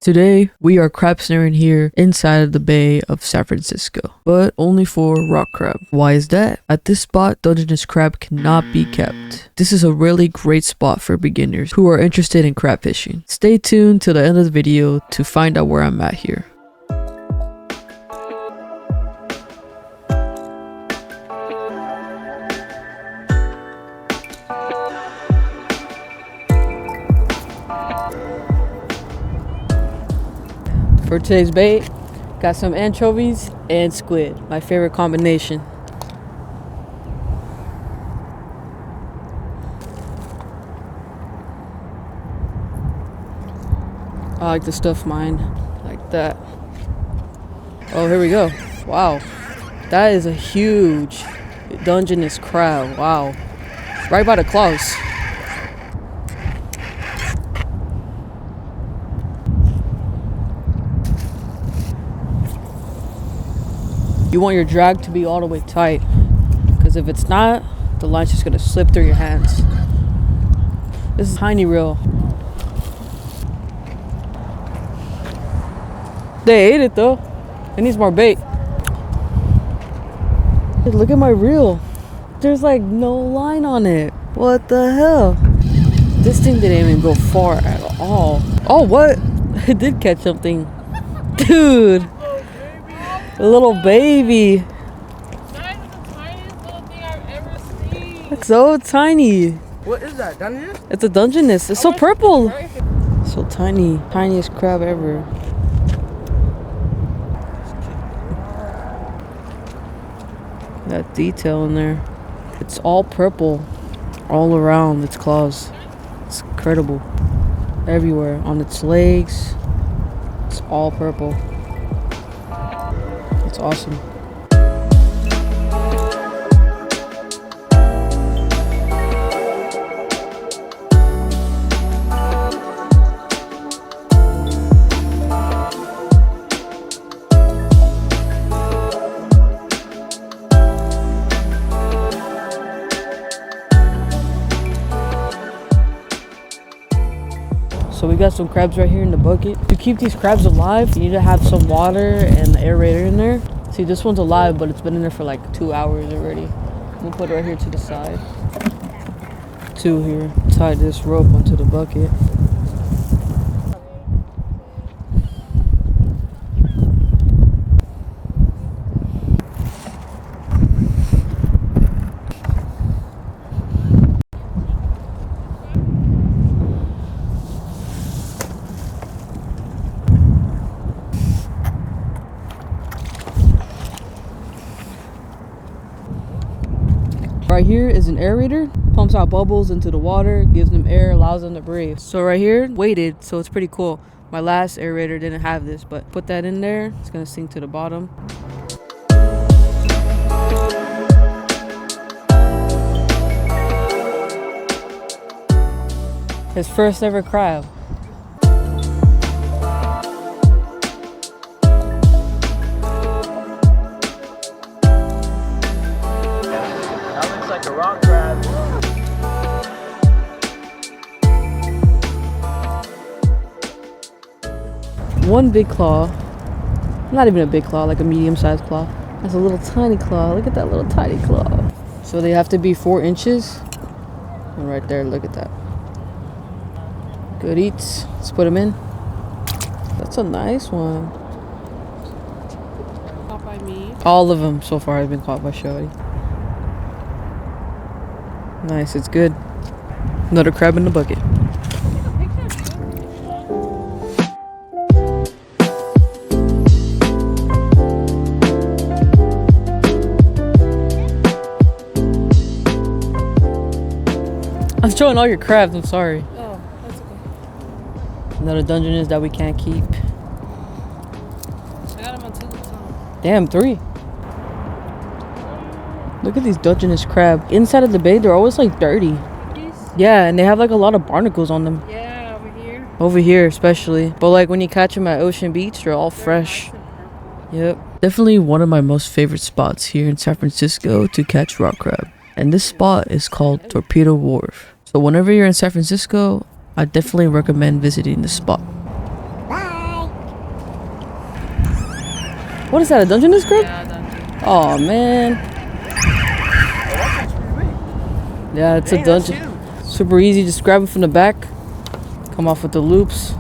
Today, we are crab snaring here inside of the bay of San Francisco, but only for rock crab. Why is that? At this spot, Dungeness crab cannot be kept. This is a really great spot for beginners who are interested in crab fishing. Stay tuned till the end of the video to find out where I'm at here. For today's bait, got some anchovies and squid, my favorite combination. I like to stuff mine like that. Oh, here we go. Wow, that is a huge Dungeness crab. Wow, right by the claws. You want your drag to be all the way tight, because if it's not, the line's just gonna slip through your hands. This is tiny reel. They ate it though. It needs more bait. Hey, look at my reel. There's like no line on it. What the hell? This thing didn't even go far at all. Oh, what? It did catch something. Dude. A little baby. That is the tiniest little thing I've ever seen. It's so tiny. What is that? Dungeness? It's a Dungeness. It's so purple. So tiny. Tiniest crab ever. That detail in there. It's all purple. All around its claws. It's incredible. Everywhere. On its legs. It's all purple. It's awesome. So we got some crabs right here in the bucket. To keep these crabs alive, you need to have some water and the aerator in there. See, this one's alive, but it's been in there for like 2 hours already. We'll put it right here to the side. 2 here. Tie this rope onto the bucket. Right here is an aerator, pumps out bubbles into the water, gives them air, allows them to breathe. So right here, weighted, so it's pretty cool. My last aerator didn't have this, but put that in there, it's gonna sink to the bottom. His first ever crab. Like a rock crab. One big claw, not even a big claw, like a medium-sized claw. That's a little tiny claw. Look at that little tiny claw. So they have to be 4 inches. And right there, look at that. Good eats. Let's put them in. That's a nice one. Caught by me. All of them so far have been caught by Shorty. Nice, it's good. Another crab in the bucket. I'm showing all your crabs, I'm sorry. Oh, that's okay. Another Dungeness that we can't keep. I got him on 2 times. Damn, 3. Look at these Dungeness crab. Inside of the bay, they're always like dirty. Yeah, and they have like a lot of barnacles on them. Yeah, over here. Over here especially. But like when you catch them at Ocean Beach, they're all fresh. Yep. Definitely one of my most favorite spots here in San Francisco to catch rock crab. And this spot is called Torpedo Wharf. So whenever you're in San Francisco, I definitely recommend visiting this spot. Bye. What is that, a Dungeness Crab? Yeah, Dungeness. Oh man. Oh, that's pretty big. Yeah, it's Dang, a that's Dungeness. huge. Super easy, just grab it from the back. Come off with the loops.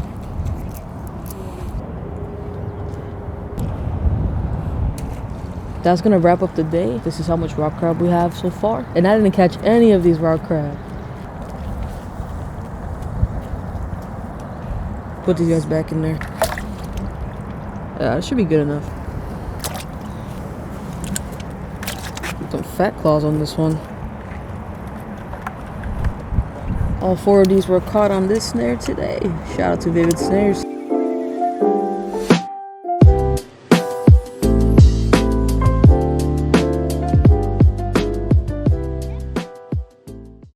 That's gonna wrap up the day. This is how much rock crab we have so far. And I didn't catch any of these rock crab. Put these guys back in there. Yeah, it should be good enough. Some fat claws on this one. All 4 of these were caught on this snare today. Shout out to Vivid Snares.